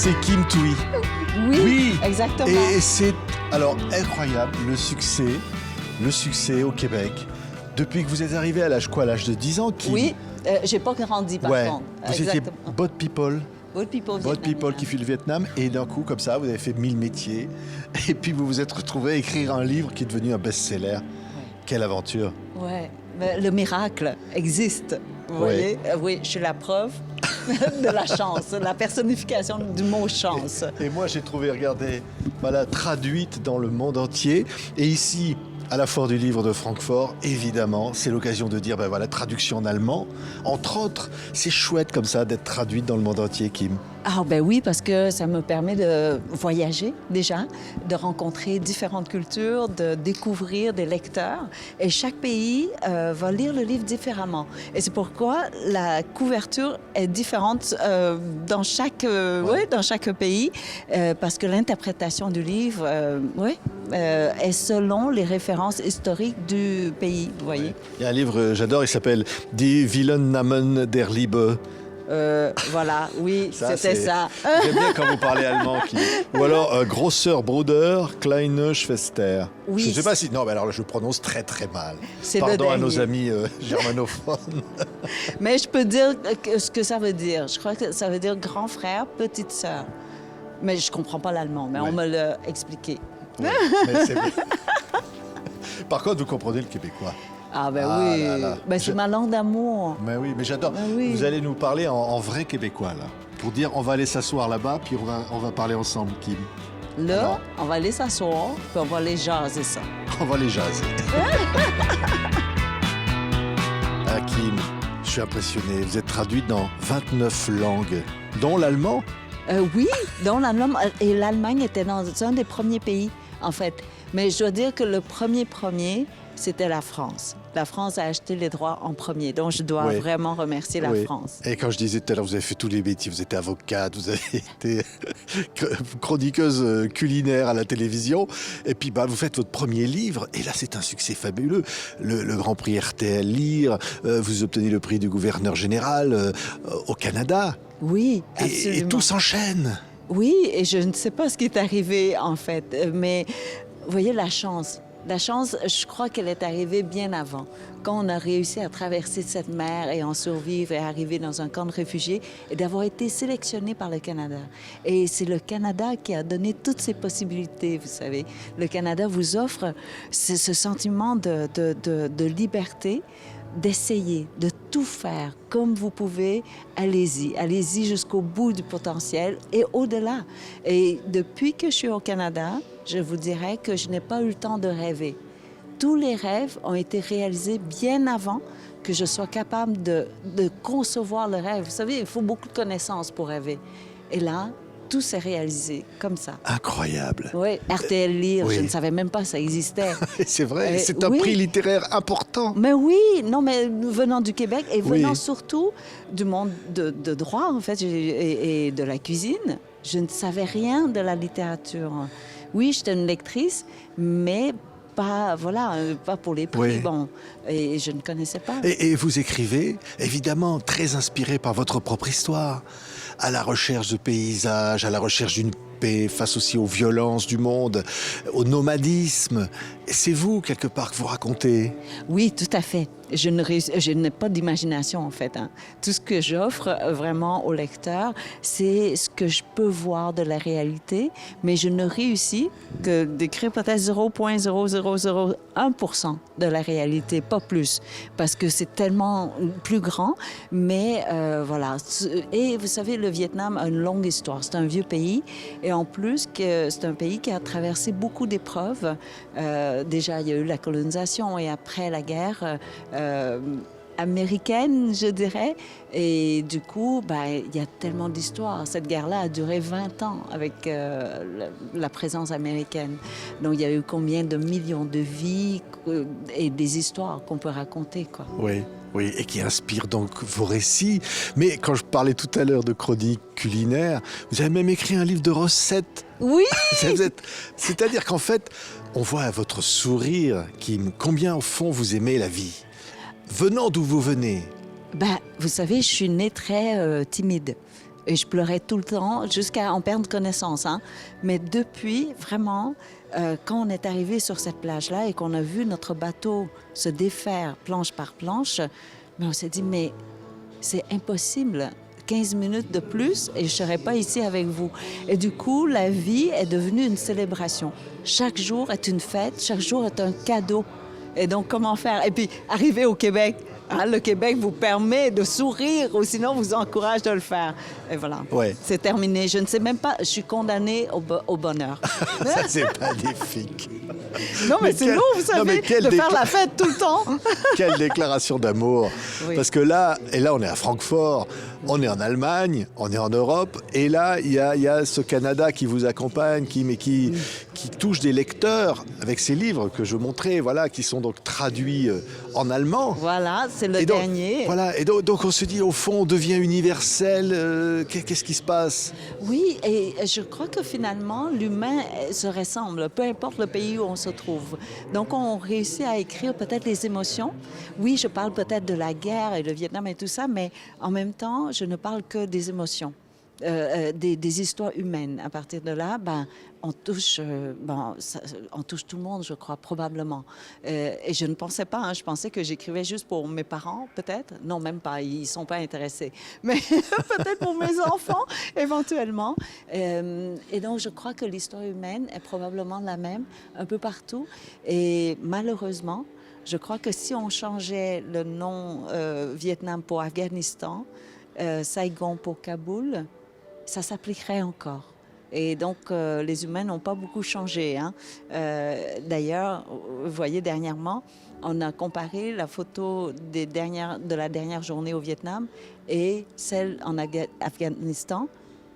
c'est Kim Thuy. Oui, Oui, exactement. et c'est alors incroyable le succès au Québec. Depuis que vous êtes arrivé à l'âge quoi, à l'âge de 10 ans, Kim? Oui, j'ai pas grandi par Ouais, contre. vous étiez Exactement. Boat People. Boat People Boat People vietnamien. qui fuit le Vietnam et d'un coup comme ça vous avez fait 1000 métiers et puis vous vous êtes retrouvé à écrire un livre qui est devenu un best-seller. Quelle aventure. Ouais, mais le miracle existe. Vous Ouais. voyez? Oui, je suis la preuve de la chance, la personnification du mot chance. Et moi j'ai trouvé, regardez, voilà, traduite dans le monde entier et ici à la Foire du Livre de Francfort, évidemment, c'est l'occasion de dire, ben voilà, traduction en allemand. Entre autres, c'est chouette comme ça d'être traduite dans le monde entier, Kim. Ah ben oui, parce que ça me permet de voyager déjà, de rencontrer différentes cultures, de découvrir des lecteurs. Et chaque pays va lire le livre différemment. Et c'est pourquoi la couverture est différente dans chaque pays, parce que l'interprétation du livre est selon les références historiques du pays, vous voyez. Il y a un livre que j'adore, il s'appelle Die Villennamen der Liebe. Voilà, oui, c'était ça. J'aime bien quand vous parlez allemand. Ou alors Grosser Bruder, Kleine Schwester. Oui, Je ne sais pas si... Non, mais alors là, je prononce très très mal. C'est le Pardon à nos dernier. amis germanophones. Mais je peux dire ce que ça veut dire. Je crois que ça veut dire grand frère, petite sœur. Mais je comprends pas l'allemand, mais Ouais. on me l'a expliqué. Ouais, mais c'est vrai. Par contre, vous comprenez le québécois. Ah ben Ah oui, là là. Ben, c'est ma langue d'amour. Mais oui, mais j'adore. Ah oui. Vous allez nous parler en vrai québécois, là. Pour dire, on va aller s'asseoir là-bas, puis on va parler ensemble, Kim. Là, Alors? on va aller s'asseoir, puis on va aller jaser ça. On va les jaser. Ah, Kim, je suis impressionné. Vous êtes traduite dans 29 langues, dont l'allemand. Oui, donc l'Allemagne était dans un des premiers pays, en fait. Mais je dois dire que le premier, c'était la France. La France a acheté les droits en premier, donc je dois Oui. vraiment remercier la Oui. France. Et quand je disais tout à l'heure, vous avez fait tous les métiers, vous étiez avocate, vous avez été chroniqueuse culinaire à la télévision, et puis bah, vous faites votre premier livre, et là c'est un succès fabuleux. Le Grand Prix RTL Lire, vous obtenez le prix du gouverneur général au Canada, Oui, et absolument. tout s'enchaîne. Oui, et je ne sais pas ce qui est arrivé, en fait, mais vous voyez la chance. La chance, je crois qu'elle est arrivée bien avant. Quand on a réussi à traverser cette mer et en survivre et arriver dans un camp de réfugiés et d'avoir été sélectionné par le Canada. Et c'est le Canada qui a donné toutes ces possibilités, vous savez. Le Canada vous offre ce sentiment de liberté, d'essayer, de tout faire comme vous pouvez. Allez-y, allez-y jusqu'au bout du potentiel et au-delà. Et depuis que je suis au Canada, je vous dirais que je n'ai pas eu le temps de rêver. Tous les rêves ont été réalisés bien avant que je sois capable de concevoir le rêve. Vous savez, il faut beaucoup de connaissances pour rêver. Et là, tout s'est réalisé comme ça. Incroyable. Oui, RTL Lire, oui. je ne savais même pas que ça existait. C'est vrai, c'est un oui. prix littéraire important. Mais oui, non, mais venant du Québec et venant Oui. surtout du monde de droit, en fait, et de la cuisine, je ne savais rien de la littérature. Oui, j'étais une lectrice, mais pas, voilà, pas pour les prix, Oui. bon, et je ne connaissais pas. Et vous écrivez, évidemment, très inspiré par votre propre histoire, à la recherche de paysages, à la recherche d'une paix face aussi aux violences du monde, au nomadisme. Et c'est vous, quelque part, que vous racontez. Oui, tout à fait. Je n'ai pas d'imagination, en fait. Hein. Tout ce que j'offre vraiment au lecteur, c'est ce que je peux voir de la réalité, mais je ne réussis que d'écrire peut-être 0,0001% de la réalité, pas plus, parce que c'est tellement plus grand, mais voilà. Et vous savez, le Vietnam a une longue histoire. C'est un vieux pays, et en plus, c'est un pays qui a traversé beaucoup d'épreuves. Déjà, il y a eu la colonisation et après la guerre américaine, je dirais. Et du coup, il y a tellement d'histoires. Cette guerre-là a duré 20 ans avec la présence américaine. Donc, il y a eu combien de millions de vies et des histoires qu'on peut raconter, quoi. Oui, oui, et qui inspire donc vos récits. Mais quand je parlais tout à l'heure de chronique culinaire, vous avez même écrit un livre de recettes. Oui! C'est-à-dire qu'en fait, on voit à votre sourire, Kim, combien au fond vous aimez la vie. Venant d'où vous venez. Vous savez, je suis née très timide. Et je pleurais tout le temps jusqu'à en perdre connaissance. Hein. Mais depuis, vraiment, quand on est arrivé sur cette plage-là et qu'on a vu notre bateau se défaire planche par planche, mais on s'est dit, mais c'est impossible. 15 minutes de plus et je ne serais pas ici avec vous. Et du coup, la vie est devenue une célébration. Chaque jour est une fête, chaque jour est un cadeau. Et donc, comment faire? Et puis, arriver au Québec, hein, le Québec vous permet de sourire ou sinon vous encourage de le faire. Et voilà, Ouais. c'est terminé. Je ne sais même pas, je suis condamnée au bonheur. Ça, c'est magnifique. Non, mais c'est quel- lourd, vous non, mais savez, quel de faire décla- la fête tout le temps. Quelle déclaration d'amour. Oui. Parce que là, on est à Francfort, on est en Allemagne, on est en Europe, et là, il y a ce Canada qui vous accompagne, qui touche des lecteurs avec ces livres que je montrais, voilà, qui sont donc traduits en allemand. Voilà, c'est le Et donc, dernier. Voilà, et donc on se dit, au fond, on devient universel. Qu'est-ce qui se passe? Oui, et je crois que finalement, l'humain se ressemble, peu importe le pays où on se trouve. Donc, on réussit à écrire peut-être les émotions. Oui, je parle peut-être de la guerre et le Vietnam et tout ça, mais en même temps, je ne parle que des émotions. Des histoires humaines. À partir de là, on touche, on touche tout le monde, je crois, probablement. Et je ne pensais pas, hein, je pensais que j'écrivais juste pour mes parents, peut-être. Non, même pas, ils ne sont pas intéressés. Mais peut-être pour mes enfants, éventuellement. Et donc, je crois que l'histoire humaine est probablement la même un peu partout. Et malheureusement, je crois que si on changeait le nom Vietnam pour Afghanistan, Saigon pour Kaboul, ça s'appliquerait encore. Et donc, les humains n'ont pas beaucoup changé. Hein. D'ailleurs, vous voyez, dernièrement, on a comparé la photo de la dernière journée au Vietnam et celle en Afghanistan,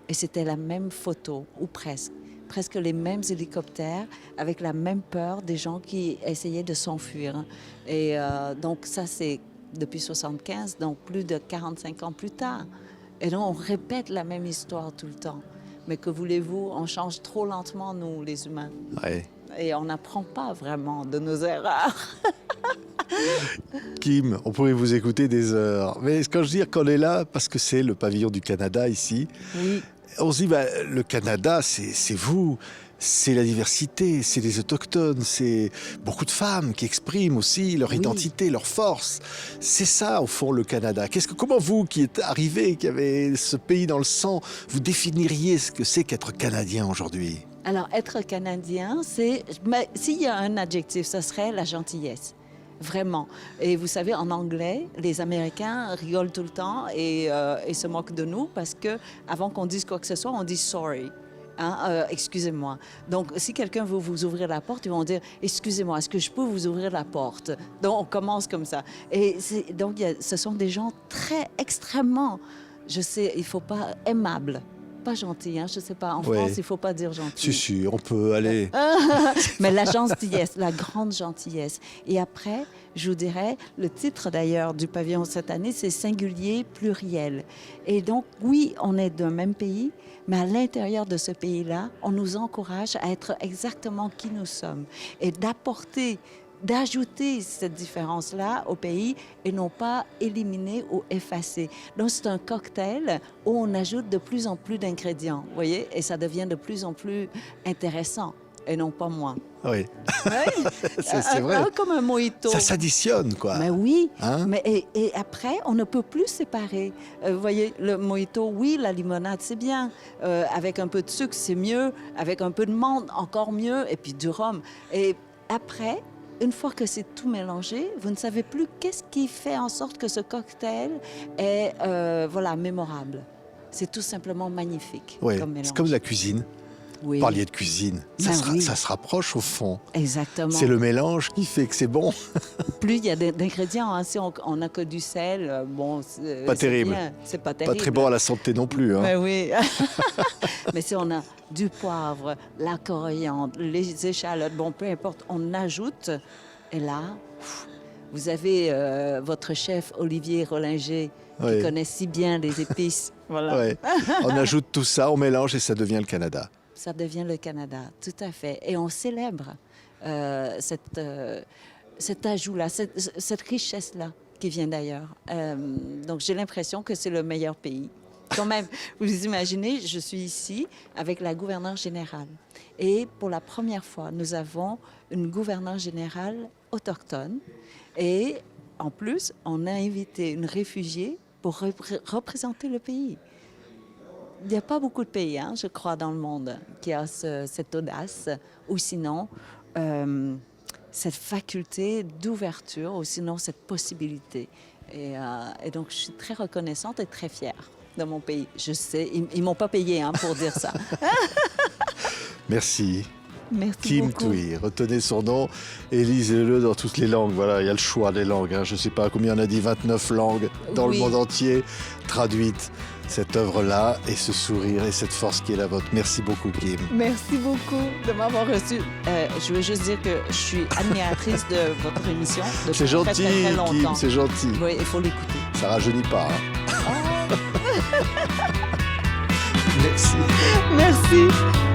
et c'était la même photo, ou presque. Presque les mêmes hélicoptères, avec la même peur des gens qui essayaient de s'enfuir. Et donc, ça, c'est depuis 75, donc plus de 45 ans plus tard. Et donc, on répète la même histoire tout le temps. Mais que voulez-vous, on change trop lentement, nous, les humains. Ouais. Et on n'apprend pas vraiment de nos erreurs. Kim, on pourrait vous écouter des heures. Mais quand je dis qu'on est là, parce que c'est le pavillon du Canada ici, Oui. on se dit, le Canada, c'est vous, c'est la diversité, c'est les autochtones, c'est beaucoup de femmes qui expriment aussi leur identité, leur force. C'est ça, au fond, le Canada. Comment vous, qui êtes arrivé, qui avez ce pays dans le sang, vous définiriez ce que c'est qu'être Canadien aujourd'hui? Alors, être Canadien, s'il y a un adjectif, ce serait la gentillesse. Vraiment. Et vous savez, en anglais, les Américains rigolent tout le temps et se moquent de nous parce que avant qu'on dise quoi que ce soit, on dit sorry. Hein, excusez-moi. Donc, si quelqu'un veut vous ouvrir la porte, ils vont dire excusez-moi, est-ce que je peux vous ouvrir la porte? Donc, on commence comme ça. Et donc, ce sont des gens extrêmement, je sais, il faut pas aimables. Pas gentil, hein? Je sais pas. En France, il faut pas dire gentil. Si, on peut aller. Mais la gentillesse, la grande gentillesse. Et après, je vous dirais, le titre d'ailleurs du pavillon cette année, c'est singulier, pluriel. Et donc, oui, on est d'un même pays, mais à l'intérieur de ce pays-là, on nous encourage à être exactement qui nous sommes et d'ajouter cette différence-là au pays et non pas éliminer ou effacer. Donc, c'est un cocktail où on ajoute de plus en plus d'ingrédients, vous voyez, et ça devient de plus en plus intéressant et non pas moins. Oui, Oui, c'est vrai. comme un mojito. Ça s'additionne, quoi. Mais oui, Hein? et après, on ne peut plus séparer. Vous voyez, le mojito, oui, la limonade, c'est bien. Avec un peu de sucre, c'est mieux. Avec un peu de menthe, encore mieux. Et puis du rhum. Et après, une fois que c'est tout mélangé, vous ne savez plus qu'est-ce qui fait en sorte que ce cocktail est mémorable. C'est tout simplement magnifique Ouais, comme mélange. c'est comme la cuisine. Oui. Vous parliez de cuisine. Ça se rapproche au fond. Exactement. C'est le mélange qui fait que c'est bon. Plus il y a d'ingrédients, hein. Si on n'a que du sel, Pas terrible. C'est pas terrible. Pas très bon à la santé non plus. Hein. Mais oui. Mais si on a du poivre, la coriandre, les échalotes, peu importe, on ajoute. Et là, vous avez votre chef Olivier Rollinger qui connaît si bien les épices. Voilà. Ouais. On ajoute tout ça, on mélange et ça devient le Canada. Ça devient le Canada, tout à fait. Et on célèbre cet ajout-là, cette richesse-là qui vient d'ailleurs. Donc j'ai l'impression que c'est le meilleur pays. quand même, vous imaginez, je suis ici avec la gouverneure générale. Et pour la première fois, nous avons une gouverneure générale autochtone. Et en plus, on a invité une réfugiée pour représenter le pays. Il n'y a pas beaucoup de pays, hein, je crois, dans le monde qui a cette audace, ou sinon cette faculté d'ouverture, ou sinon cette possibilité. Et donc, je suis très reconnaissante et très fière de mon pays. Je sais, ils ne m'ont pas payé pour dire ça. Merci. Merci Kim beaucoup. Thuy, retenez son nom et lisez-le dans toutes les langues. Voilà, il y a le choix des langues. Je ne sais pas combien on a dit, 29 langues dans le monde entier traduites. Cette œuvre-là et ce sourire et cette force qui est la vôtre. Merci beaucoup, Kim. Merci beaucoup de m'avoir reçu. Je veux juste dire que je suis admiratrice de votre émission depuis C'est gentil, très, très longtemps. Kim, c'est gentil. Oui, il faut l'écouter. Ça rajeunit pas. Hein. Oh. Merci. Merci.